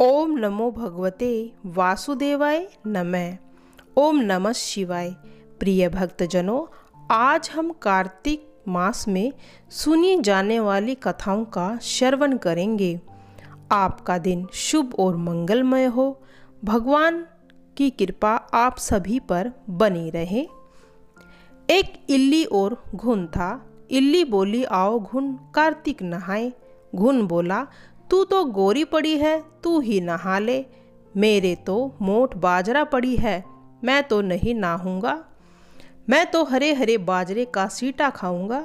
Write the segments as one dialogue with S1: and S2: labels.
S1: ओम नमो भगवते वासुदेवाय नमः। ओम नमः शिवाय। प्रिय भक्तजनों, आज हम कार्तिक मास में सुनी जाने वाली कथाओं का श्रवण करेंगे। आपका दिन शुभ और मंगलमय हो। भगवान की कृपा आप सभी पर बनी रहे। एक इल्ली और घुन था। इल्ली बोली, आओ घुन, कार्तिक नहाए। घुन बोला, तू तो गोरी पड़ी है, तू ही नहा ले। मेरे तो मोट बाजरा पड़ी है, मैं तो नहीं नहाऊंगा। मैं तो हरे हरे बाजरे का सीटा खाऊंगा,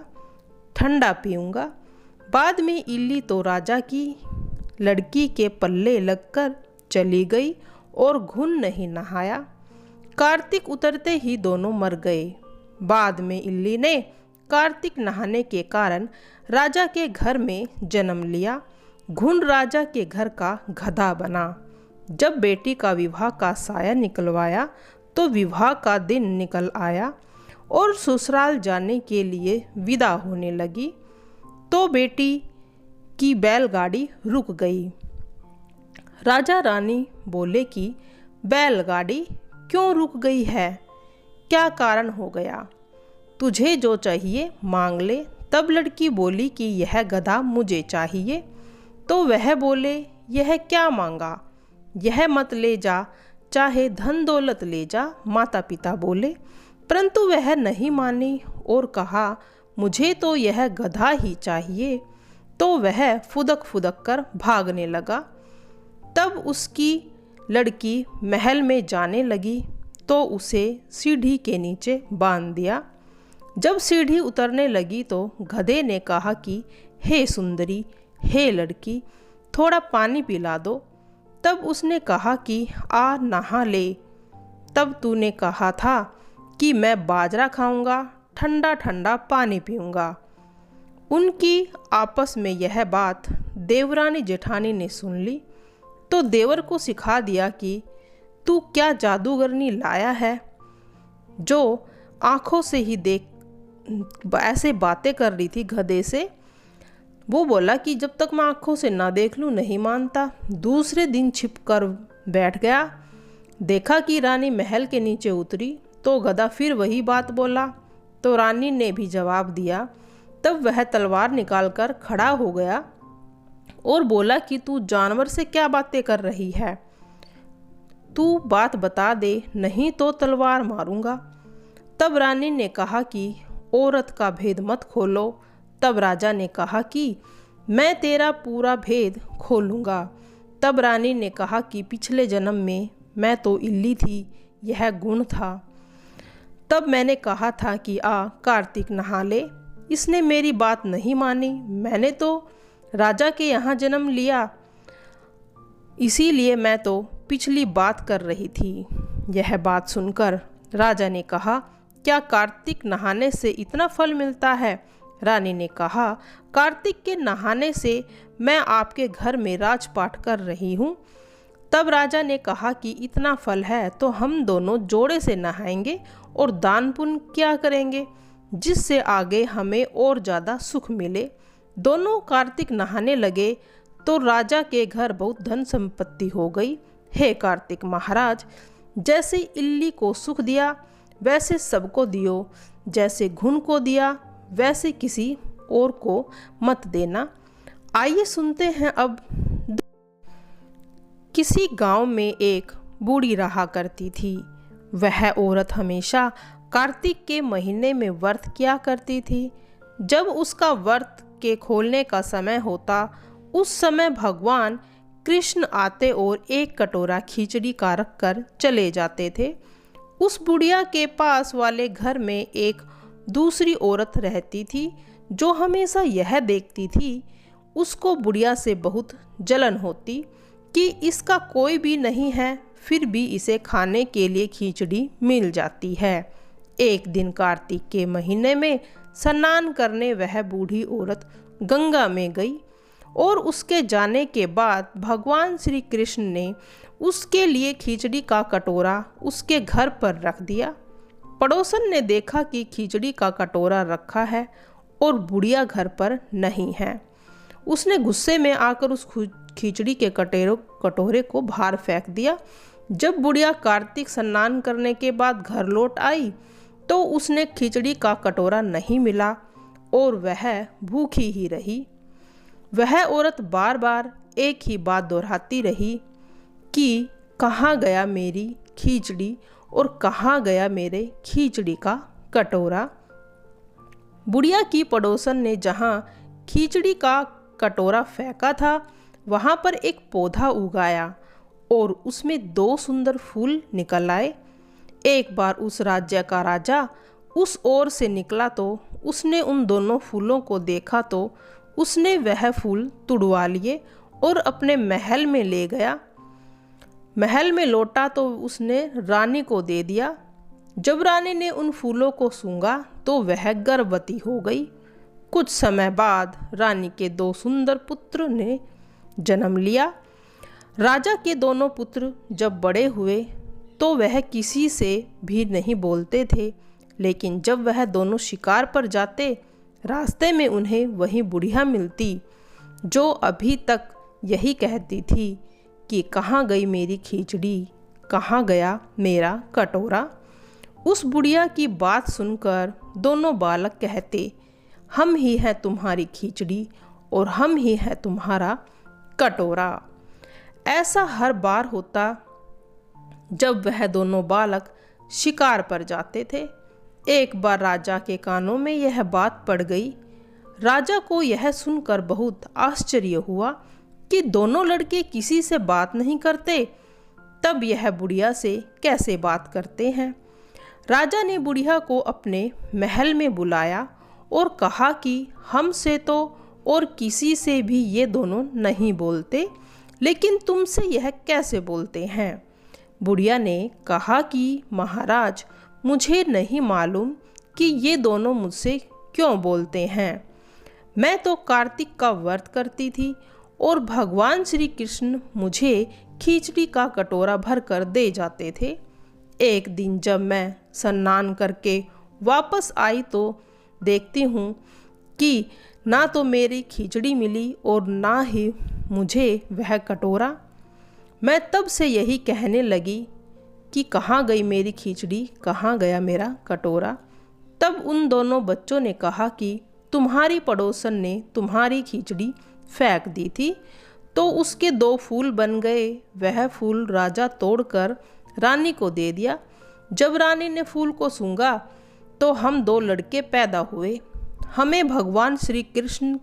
S1: ठंडा पीऊंगा। बाद में इल्ली तो राजा की लड़की के पल्ले लगकर चली गई और घुन नहीं नहाया। कार्तिक उतरते ही दोनों मर गए। बाद में इल्ली ने कार्तिक नहाने के कारण राजा के घर में जन्म लिया। घुन राजा के घर का गधा बना। जब बेटी का विवाह का साया निकलवाया तो विवाह का दिन निकल आया और ससुराल जाने के लिए विदा होने लगी तो बेटी की बैलगाड़ी रुक गई। राजा रानी बोले कि बैलगाड़ी क्यों रुक गई है, क्या कारण हो गया? तुझे जो चाहिए मांग ले। तब लड़की बोली कि यह गधा मुझे चाहिए। तो वह बोले, यह क्या मांगा? यह मत ले जा, चाहे धन दौलत ले जा। माता पिता बोले, परंतु वह नहीं मानी और कहा, मुझे तो यह गधा ही चाहिए। तो वह फुदक फुदक कर भागने लगा। तब उसकी लड़की महल में जाने लगी तो उसे सीढ़ी के नीचे बांध दिया। जब सीढ़ी उतरने लगी तो गधे ने कहा कि हे सुंदरी, हे लड़की, थोड़ा पानी पिला दो। तब उसने कहा कि आ नहा ले। तब तूने कहा था कि मैं बाजरा खाऊंगा, ठंडा ठंडा पानी पीऊंगा। उनकी आपस में यह बात देवरानी जेठानी ने सुन ली तो देवर को सिखा दिया कि तू क्या जादूगरनी लाया है जो आंखों से ही देख ऐसे बातें कर रही थी गधे से। वो बोला कि जब तक मैं आंखों से ना देख लूँ नहीं मानता। दूसरे दिन छिप कर बैठ गया। देखा कि रानी महल के नीचे उतरी तो गधा फिर वही बात बोला तो रानी ने भी जवाब दिया। तब वह तलवार निकालकर खड़ा हो गया और बोला कि तू जानवर से क्या बातें कर रही है, तू बात बता दे, नहीं तो तलवार मारूंगा। तब रानी ने कहा कि औरत का भेद मत खोलो। तब राजा ने कहा कि मैं तेरा पूरा भेद खोलूँगा। तब रानी ने कहा कि पिछले जन्म में मैं तो इल्ली थी, यह गुण था। तब मैंने कहा था कि आ कार्तिक नहा ले। इसने मेरी बात नहीं मानी। मैंने तो राजा के यहाँ जन्म लिया, इसीलिए मैं तो पिछली बात कर रही थी। यह बात सुनकर राजा ने कहा, क्या कार्तिक नहाने से इतना फल मिलता है? रानी ने कहा, कार्तिक के नहाने से मैं आपके घर में राजपाट कर रही हूँ। तब राजा ने कहा कि इतना फल है तो हम दोनों जोड़े से नहाएंगे और दान पुण्य क्या करेंगे जिससे आगे हमें और ज़्यादा सुख मिले। दोनों कार्तिक नहाने लगे तो राजा के घर बहुत धन संपत्ति हो गई। हे कार्तिक महाराज, जैसे इल्ली को सुख दिया वैसे सबको दियो, जैसे घुन को दिया वैसे किसी और को मत देना। आइए सुनते हैं अब। किसी गांव में एक बूढ़ी रहा करती थी। वह औरत हमेशा कार्तिक के महीने में व्रत किया करती थी। जब उसका व्रत के खोलने का समय होता उस समय भगवान कृष्ण आते और एक कटोरा खिचड़ी का रख कर चले जाते थे। उस बुढ़िया के पास वाले घर में एक दूसरी औरत रहती थी जो हमेशा यह देखती थी। उसको बुढ़िया से बहुत जलन होती कि इसका कोई भी नहीं है, फिर भी इसे खाने के लिए खिचड़ी मिल जाती है। एक दिन कार्तिक के महीने में स्नान करने वह बूढ़ी औरत गंगा में गई और उसके जाने के बाद भगवान श्री कृष्ण ने उसके लिए खिचड़ी का कटोरा उसके घर पर रख दिया। पड़ोसन ने देखा कि खिचड़ी का कटोरा रखा है और बुढ़िया घर पर नहीं है। उसने गुस्से में आकर उस खिचड़ी के कटोरे को बाहर फेंक दिया। जब बुढ़िया कार्तिक स्नान करने के बाद घर लौट आई तो उसने खिचड़ी का कटोरा नहीं मिला और वह भूखी ही रही। वह औरत बार बार एक ही बात दोहराती रही कि कहाँ गया मेरी खिचड़ी और कहाँ गया मेरे खिचड़ी का कटोरा। बुढ़िया की पड़ोसन ने जहाँ खिचड़ी का कटोरा फेंका था वहाँ पर एक पौधा उगाया और उसमें 2 सुंदर फूल निकल आए। एक बार उस राज्य का राजा उस ओर से निकला तो उसने उन दोनों फूलों को देखा तो उसने वह फूल तुड़वा लिए और अपने महल में ले गया। महल में लौटा तो उसने रानी को दे दिया। जब रानी ने उन फूलों को सूंघा तो वह गर्भवती हो गई। कुछ समय बाद रानी के 2 सुंदर पुत्र ने जन्म लिया। राजा के दोनों पुत्र जब बड़े हुए तो वह किसी से भी नहीं बोलते थे, लेकिन जब वह दोनों शिकार पर जाते रास्ते में उन्हें वही बुढ़िया मिलती जो अभी तक यही कहती थी कि कहाँ गई मेरी खिचड़ी, कहाँ गया मेरा कटोरा। उस बुढ़िया की बात सुनकर दोनों बालक कहते, हम ही हैं तुम्हारी खिचड़ी और हम ही हैं तुम्हारा कटोरा। ऐसा हर बार होता जब वह दोनों बालक शिकार पर जाते थे। एक बार राजा के कानों में यह बात पड़ गई। राजा को यह सुनकर बहुत आश्चर्य हुआ कि दोनों लड़के किसी से बात नहीं करते, तब यह बुढ़िया से कैसे बात करते हैं। राजा ने बुढ़िया को अपने महल में बुलाया और कहा कि हमसे तो और किसी से भी ये दोनों नहीं बोलते, लेकिन तुमसे यह कैसे बोलते हैं। बुढ़िया ने कहा कि महाराज, मुझे नहीं मालूम कि ये दोनों मुझसे क्यों बोलते हैं। मैं तो कार्तिक का व्रत करती थी और भगवान श्री कृष्ण मुझे खिचड़ी का कटोरा भर कर दे जाते थे। एक दिन जब मैं स्नान करके वापस आई तो देखती हूँ कि ना तो मेरी खिचड़ी मिली और ना ही मुझे वह कटोरा। मैं तब से यही कहने लगी कि कहाँ गई मेरी खिचड़ी, कहाँ गया मेरा कटोरा। तब उन दोनों बच्चों ने कहा कि तुम्हारी पड़ोसन ने तुम्हारी खिचड़ी फेंक दी थी तो उसके 2 फूल बन गए। वह फूल राजा तोड़कर रानी को दे दिया। जब रानी ने फूल को सूंघा तो हम 2 लड़के पैदा हुए। हमें भगवान श्री कृष्ण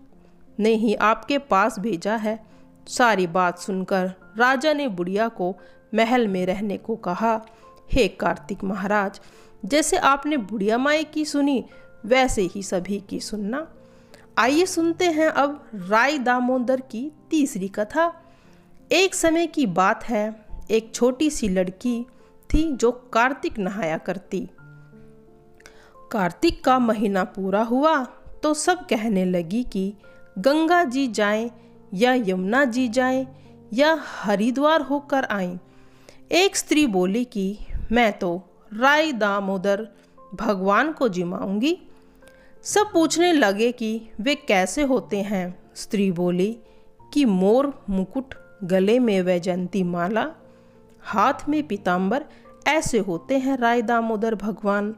S1: ने ही आपके पास भेजा है। सारी बात सुनकर राजा ने बुढ़िया को महल में रहने को कहा। हे कार्तिक महाराज, जैसे आपने बुढ़िया माई की सुनी वैसे ही सभी की सुनना। आइए सुनते हैं अब राय दामोदर की तीसरी कथा। एक समय की बात है, एक छोटी सी लड़की थी जो कार्तिक नहाया करती। कार्तिक का महीना पूरा हुआ तो सब कहने लगी कि गंगा जी जाएं या यमुना जी जाएं या हरिद्वार होकर आएं। एक स्त्री बोली कि मैं तो राय दामोदर भगवान को जिमाऊंगी। सब पूछने लगे कि वे कैसे होते हैं। स्त्री बोली कि मोर मुकुट, गले में वैजयंती माला, हाथ में पीताम्बर, ऐसे होते हैं राय दामोदर भगवान।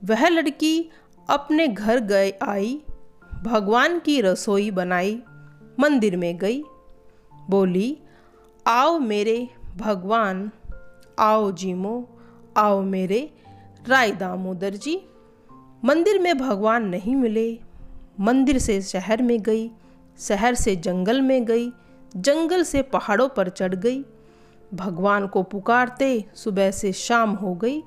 S1: वह लड़की अपने घर गई आई, भगवान की रसोई बनाई, मंदिर में गई, बोली आओ मेरे भगवान, आओ जीमो, आओ मेरे राय दामोदर जी। मंदिर में भगवान नहीं मिले। मंदिर से शहर में गई, शहर से जंगल में गई, जंगल से पहाड़ों पर चढ़ गई। भगवान को पुकारते सुबह से शाम हो गई।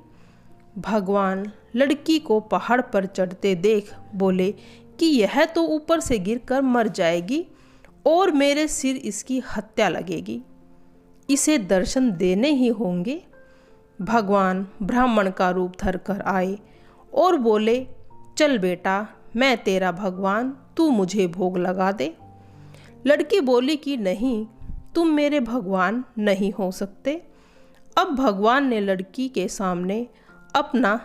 S1: भगवान लड़की को पहाड़ पर चढ़ते देख बोले कि यह तो ऊपर से गिरकर मर जाएगी और मेरे सिर इसकी हत्या लगेगी, इसे दर्शन देने ही होंगे। भगवान ब्राह्मण का रूप धर कर आए और बोले चल बेटा, मैं तेरा भगवान, तू मुझे भोग लगा दे। लड़की बोली कि नहीं, तुम मेरे भगवान नहीं हो सकते। अब भगवान ने लड़की के सामने अपना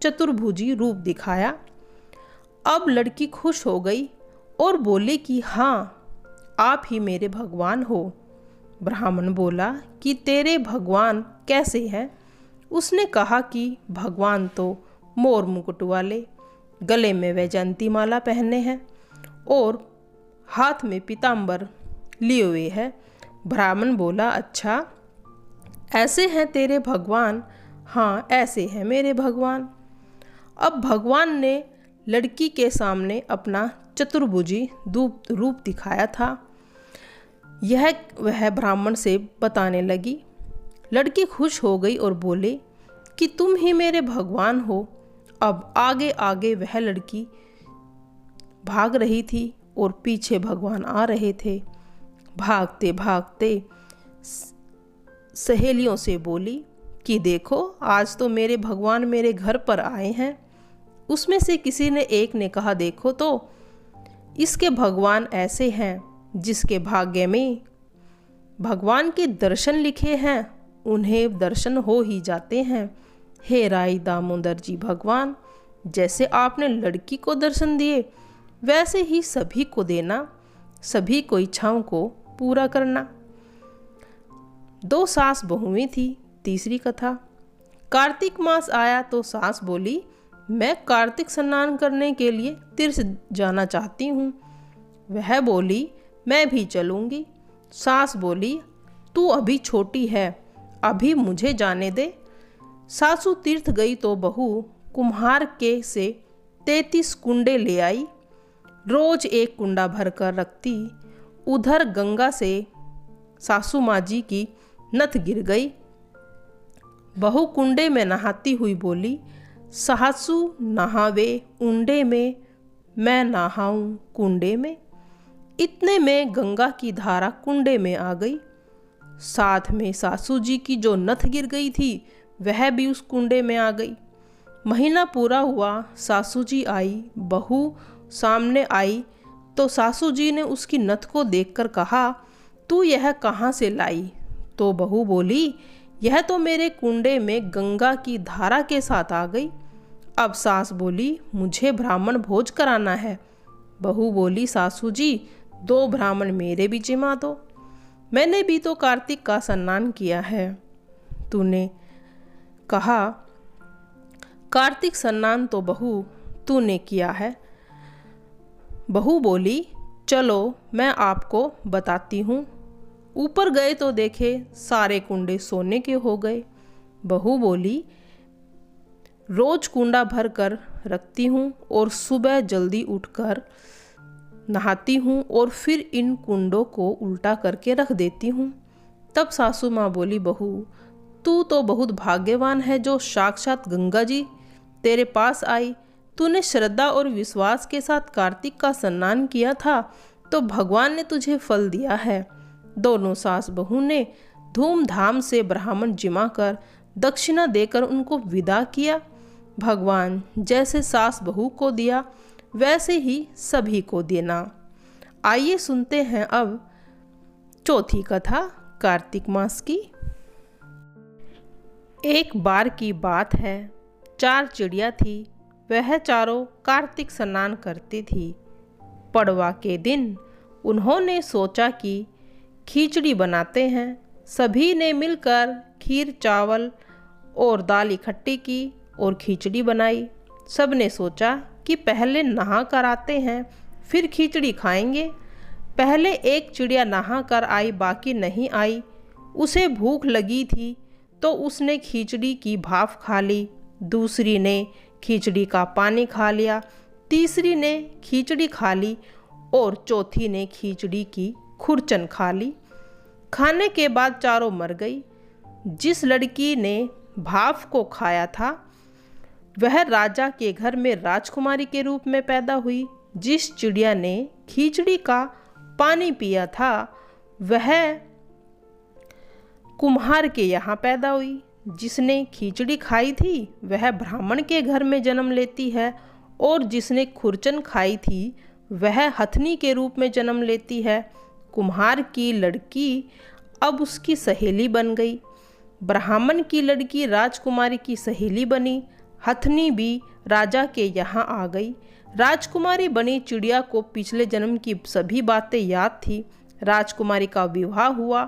S1: चतुर्भुजी रूप दिखाया। अब लड़की खुश हो गई और बोली कि हाँ, आप ही मेरे भगवान हो। ब्राह्मण बोला कि तेरे भगवान कैसे हैं? उसने कहा कि भगवान तो मोर मुकुट वाले, गले में वैजयंती माला पहने हैं और हाथ में पीताम्बर लिए हुए है। ब्राह्मण बोला, अच्छा ऐसे हैं तेरे भगवान? हाँ, ऐसे हैं मेरे भगवान। अब भगवान ने लड़की के सामने अपना चतुर्भुजी रूप दिखाया था। यह वह ब्राह्मण से बताने लगी। लड़की खुश हो गई और बोले कि तुम ही मेरे भगवान हो। अब आगे आगे वह लड़की भाग रही थी और पीछे भगवान आ रहे थे। भागते भागते सहेलियों से बोली कि देखो, आज तो मेरे भगवान मेरे घर पर आए हैं। उसमें से किसी ने एक ने कहा, देखो तो इसके भगवान ऐसे हैं जिसके भाग्य में भगवान के दर्शन लिखे हैं, उन्हें दर्शन हो ही जाते हैं। हे राई दामोदर जी भगवान, जैसे आपने लड़की को दर्शन दिए वैसे ही सभी को देना, सभी को इच्छाओं को पूरा करना। 2 सास बहुएं थी। तीसरी कथा। कार्तिक मास आया तो सास बोली, मैं कार्तिक स्नान करने के लिए तीर्थ जाना चाहती हूँ। वह बोली, मैं भी चलूँगी। सास बोली, तू अभी छोटी है, अभी मुझे जाने दे। सासू तीर्थ गई तो बहू कुम्हार के से 33 कुंडे ले आई। रोज एक कुंडा भर कर रखती। उधर गंगा से सासू माँ जी की नथ गिर गई। बहू कुंडे में नहाती हुई बोली, सासू नहावे उंडे में, मैं नहाऊं कुंडे में। इतने में गंगा की धारा कुंडे में आ गई। साथ में सासू जी की जो नथ गिर गई थी वह भी उस कुंडे में आ गई। महीना पूरा हुआ, सासू जी आई। बहू सामने आई तो सासू जी ने उसकी नथ को देखकर कहा, तू यह कहाँ से लाई? तो बहू बोली, यह तो मेरे कुंडे में गंगा की धारा के साथ आ गई। अब सास बोली, मुझे ब्राह्मण भोज कराना है। बहू बोली, सासू जी 2 ब्राह्मण मेरे भी जिमा दो, मैंने भी तो कार्तिक का स्नान किया है। तूने कहा कार्तिक स्नान तो बहू तूने किया है। बहू बोली, चलो मैं आपको बताती हूँ। ऊपर गए तो देखे सारे कुंडे सोने के हो गए। बहू बोली, रोज कुंडा भर कर रखती हूँ और सुबह जल्दी उठकर नहाती हूँ और फिर इन कुंडों को उल्टा करके रख देती हूँ। तब सासू माँ बोली, बहू तू तो बहुत भाग्यवान है जो साक्षात गंगा जी तेरे पास आई। तूने श्रद्धा और विश्वास के साथ कार्तिक का स्नान किया था तो भगवान ने तुझे फल दिया है। दोनों सास बहू ने धूमधाम से ब्राह्मण जिमा कर दक्षिणा देकर उनको विदा किया। भगवान जैसे सास बहू को दिया वैसे ही सभी को देना। आइए सुनते हैं अब चौथी कथा कार्तिक मास की। एक बार की बात है, 4 चिड़िया थी। वह चारों कार्तिक स्नान करती थी। पड़वा के दिन उन्होंने सोचा कि खिचड़ी बनाते हैं। सभी ने मिलकर खीर, चावल और दाल इकट्ठी की और खिचड़ी बनाई। सब ने सोचा कि पहले नहा कर आते हैं, फिर खिचड़ी खाएंगे। पहले एक चिड़िया नहा कर आई, बाकी नहीं आई। उसे भूख लगी थी तो उसने खिचड़ी की भाप खा ली। दूसरी ने खिचड़ी का पानी खा लिया। तीसरी ने खिचड़ी खा ली और चौथी ने खिचड़ी की खुरचन खा ली। खाने के बाद चारों मर गई। जिस लड़की ने भाप को खाया था वह राजा के घर में राजकुमारी के रूप में पैदा हुई। जिस चिड़िया ने खिचड़ी का पानी पिया था वह कुम्हार के यहाँ पैदा हुई। जिसने खिचड़ी खाई थी वह ब्राह्मण के घर में जन्म लेती है और जिसने खुरचन खाई थी वह हथनी के रूप में जन्म लेती है। कुम्हार की लड़की अब उसकी सहेली बन गई। ब्राह्मण की लड़की राजकुमारी की सहेली बनी। हथनी भी राजा के यहाँ आ गई। राजकुमारी बनी चिड़िया को पिछले जन्म की सभी बातें याद थी। राजकुमारी का विवाह हुआ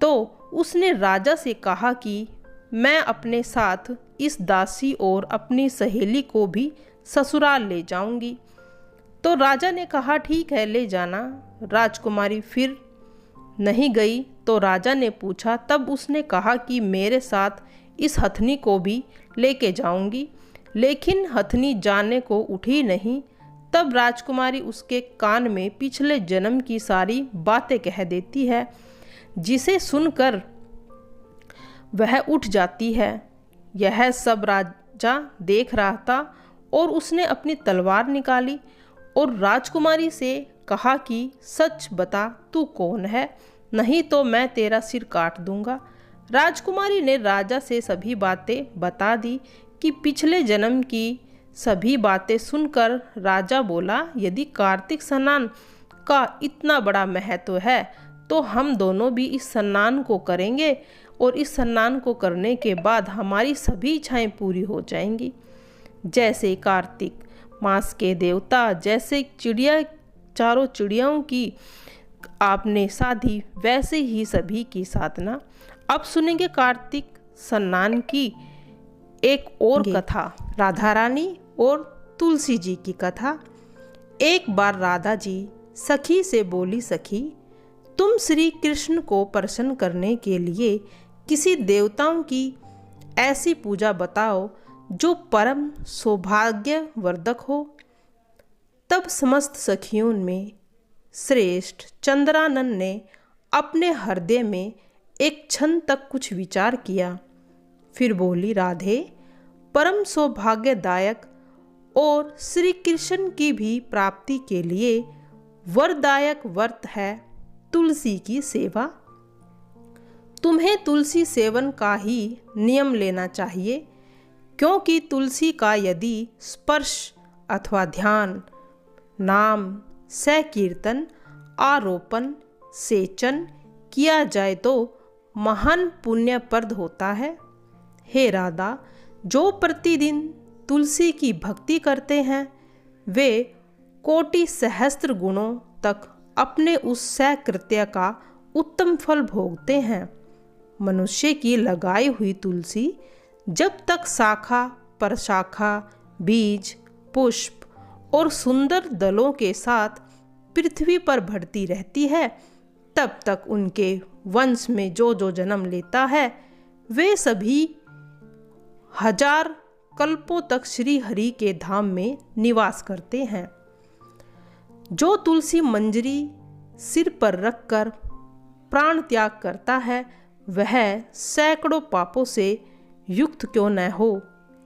S1: तो उसने राजा से कहा कि मैं अपने साथ इस दासी और अपनी सहेली को भी ससुराल ले जाऊंगी। तो राजा ने कहा ठीक है, ले जाना। राजकुमारी फिर नहीं गई तो राजा ने पूछा, तब उसने कहा कि मेरे साथ इस हथनी को भी लेके जाऊंगी। लेकिन हथनी जाने को उठी नहीं। तब राजकुमारी उसके कान में पिछले जन्म की सारी बातें कह देती है, जिसे सुनकर वह उठ जाती है। यह सब राजा देख रहा था और उसने अपनी तलवार निकाली और राजकुमारी से कहा कि सच बता, तू कौन है, नहीं तो मैं तेरा सिर काट दूंगा। राजकुमारी ने राजा से सभी बातें बता दी कि पिछले जन्म की सभी बातें सुनकर राजा बोला, यदि कार्तिक स्नान का इतना बड़ा महत्व है तो हम दोनों भी इस स्नान को करेंगे और इस स्नान को करने के बाद हमारी सभी इच्छाएं पूरी हो जाएंगी। जैसे कार्तिक मास के देवता, जैसे चिड़िया चारों चिड़ियाओं की आपने साधी, वैसे ही सभी की साधना। अब सुनेंगे कार्तिक स्नान की एक और कथा, राधा रानी और तुलसी जी की कथा। एक बार राधा जी सखी से बोली, सखी तुम श्री कृष्ण को प्रसन्न करने के लिए किसी देवताओं की ऐसी पूजा बताओ जो परम सौभाग्यवर्धक हो। तब समस्त सखियों में श्रेष्ठ चंद्रानन ने अपने हृदय में एक क्षण तक कुछ विचार किया। फिर बोली, राधे, परम सौभाग्यदायक और श्री कृष्ण की भी प्राप्ति के लिए वरदायक व्रत है तुलसी की सेवा। तुम्हें तुलसी सेवन का ही नियम लेना चाहिए, क्योंकि तुलसी का यदि स्पर्श अथवा ध्यान, नाम, संकीर्तन, आरोपण, सेचन किया जाए तो महान पुण्यप्रद होता है। हे राधा, जो प्रतिदिन तुलसी की भक्ति करते हैं वे कोटि सहस्त्र गुणों तक अपने उस सत्कृत्य का उत्तम फल भोगते हैं। मनुष्य की लगाई हुई तुलसी जब तक शाखा प्रशाखा, बीज, पुष्प और सुंदर दलों के साथ पृथ्वी पर बढ़ती रहती है, तब तक उनके वंश में जो जो जन्म लेता है वे सभी हजार कल्पों तक श्री हरि के धाम में निवास करते हैं। जो तुलसी मंजरी सिर पर रखकर प्राण त्याग करता है वह सैकड़ों पापों से युक्त क्यों न हो,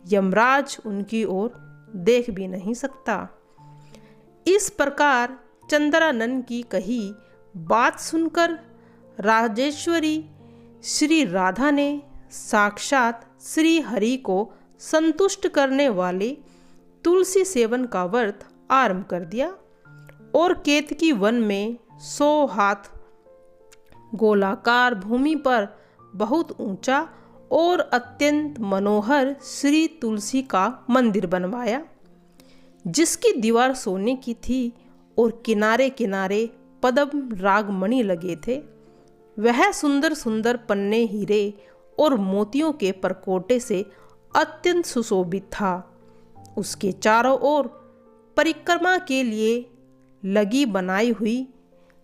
S1: यमराज उनकी ओर देख भी नहीं सकता। इस प्रकार चंद्रानन की कही बात सुनकर राजेश्वरी श्री राधा ने साक्षात श्री हरि को संतुष्ट करने वाले तुलसी सेवन का व्रत आरंभ कर दिया और केतकी वन में 100 हाथ गोलाकार भूमि पर बहुत ऊंचा और अत्यंत मनोहर श्री तुलसी का मंदिर बनवाया, जिसकी दीवार सोने की थी और किनारे किनारे पद्म रागमणि लगे थे। वह सुंदर सुंदर पन्ने, हीरे और मोतियों के परकोटे से अत्यंत सुशोभित था। उसके चारों ओर परिक्रमा के लिए लगी बनाई हुई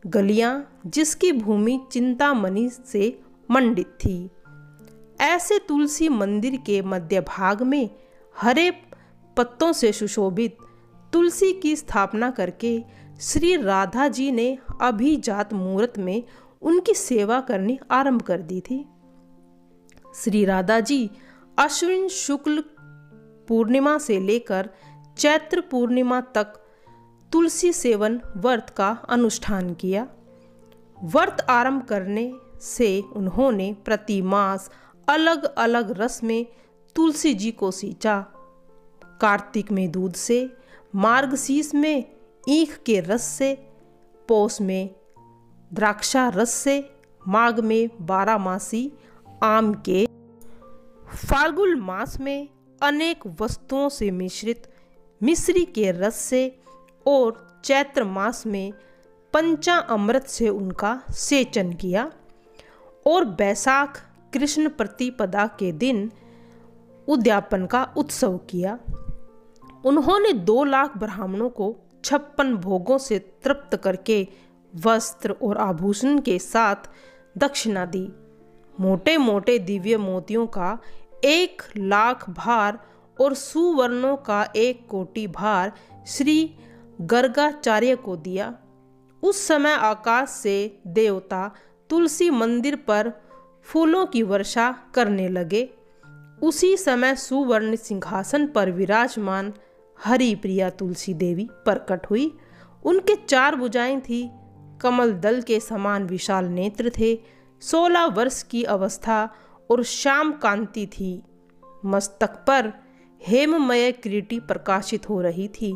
S1: गलियां, जिसकी भूमि चिंतामणि से मंडित थी। ऐसे तुलसी मंदिर के मध्य भाग में हरे पत्तों से सुशोभित तुलसी की स्थापना करके श्री राधा जी ने अभिजात मुहूर्त में उनकी सेवा करनी आरंभ कर दी थी। श्री राधा जी अश्विन शुक्ल पूर्णिमा से लेकर चैत्र पूर्णिमा तक तुलसी सेवन व्रत का अनुष्ठान किया। व्रत आरंभ करने से उन्होंने प्रति मास अलग अलग रस में तुलसी जी को सींचा। कार्तिक में दूध से, मार्गशीर्ष में ईख के रस से, पौष में द्राक्षा रस से, माघ में 12 मासी आम के, फाल्गुन मास में अनेक वस्तुओं से मिश्रित मिश्री के रस से और चैत्र मास में पंचामृत से उनका सेचन किया और बैसाख कृष्ण प्रतिपदा के दिन उद्यापन का उत्सव किया। उन्होंने 2 लाख ब्राह्मणों को 56 भोगों से तृप्त करके वस्त्र और आभूषण के साथ दक्षिणा दी। मोटे मोटे दिव्य मोतियों का 1 लाख भार और सुवर्णों का 1 कोटि भार श्री गर्गाचार्य को दिया। उस समय आकाश से देवता तुलसी मंदिर पर फूलों की वर्षा करने लगे। उसी समय सुवर्ण सिंहासन पर विराजमान हरिप्रिया तुलसी देवी प्रकट हुई। उनके 4 भुजाएं थी, कमल दल के समान विशाल नेत्र थे, 16 वर्ष की अवस्था और श्याम कांति थी। मस्तक पर हेममय किरीटी प्रकाशित हो रही थी,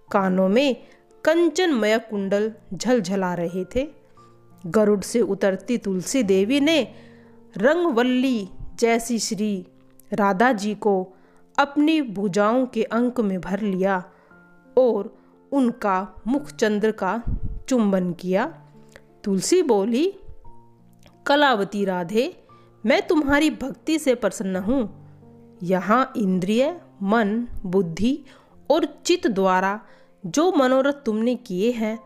S1: कानों में कंचनमय कुंडल झलझला रहे थे। गरुड़ से उतरती तुलसी देवी ने रंगवल्ली जैसी श्री राधा जी को अपनी भुजाओं के अंक में भर लिया और उनका मुख चंद्र का चुंबन किया। तुलसी बोली, कलावती राधे, मैं तुम्हारी भक्ति से प्रसन्न हूँ। यहाँ इंद्रिय, मन, बुद्धि और चित्त द्वारा जो मनोरथ तुमने किए हैं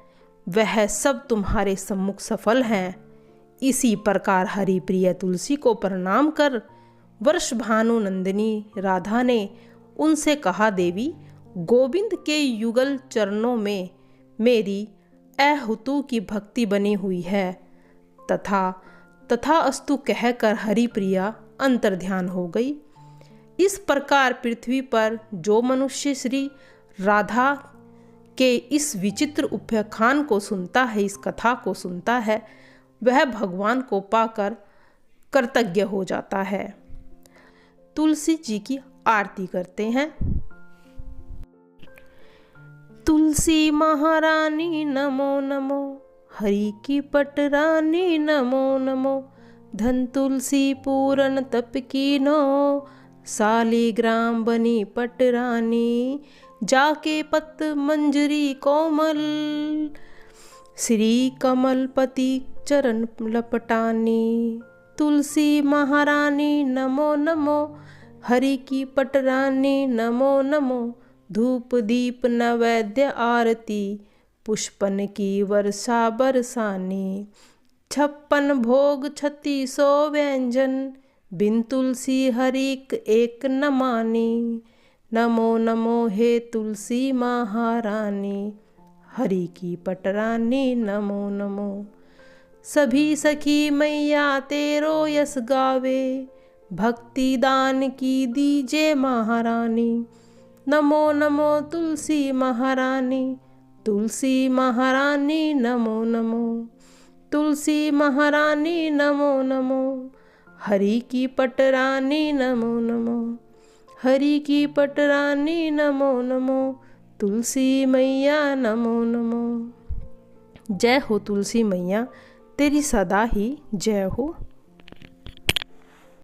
S1: वह सब तुम्हारे सम्मुख सफल हैं। इसी प्रकार हरिप्रिय तुलसी को प्रणाम कर वर्षभानु नंदिनी राधा ने उनसे कहा, देवी, गोविंद के युगल चरणों में मेरी अहुतु की भक्ति बनी हुई है। तथा अस्तु कहकर हरिप्रिया अंतर्ध्यान हो गई। इस प्रकार पृथ्वी पर जो मनुष्य श्री राधा के इस विचित्र उपाख्यान को सुनता है, इस कथा को सुनता है, वह भगवान को पाकर कृतज्ञ हो जाता है। तुलसी जी की आरती करते हैं। तुलसी महारानी नमो नमो, हरि की पटरानी नमो नमो, धन तुलसी पूरन तप कीनो, शालिग्राम बनी पटरानी, जाके पत मंजरी कोमल, श्री कमलपति चरण लपटानी। तुलसी महारानी नमो नमो, हरि की पटरानी नमो नमो, धूप दीप नैवेद्य आरती, पुष्पन की वर्षा बरसानी। 56 भोग 3600 व्यंजन, बिन तुलसी हरिक एक न मानी। नमो नमो हे तुलसी महारानी, हरि की पटरानी नमो नमो। सभी सखी मैया तेरो यस गावे, भक्ति दान की दीजे महारानी। नमो नमो तुलसी महारानी, तुलसी महारानी नमो नमो, तुलसी महारानी नमो नमो, हरि की पटरानी नमो नमो, हरि की पटरानी नमो नमो, तुलसी मैया नमो नमो। जय हो तुलसी मैया, तेरी सदा ही जय हो।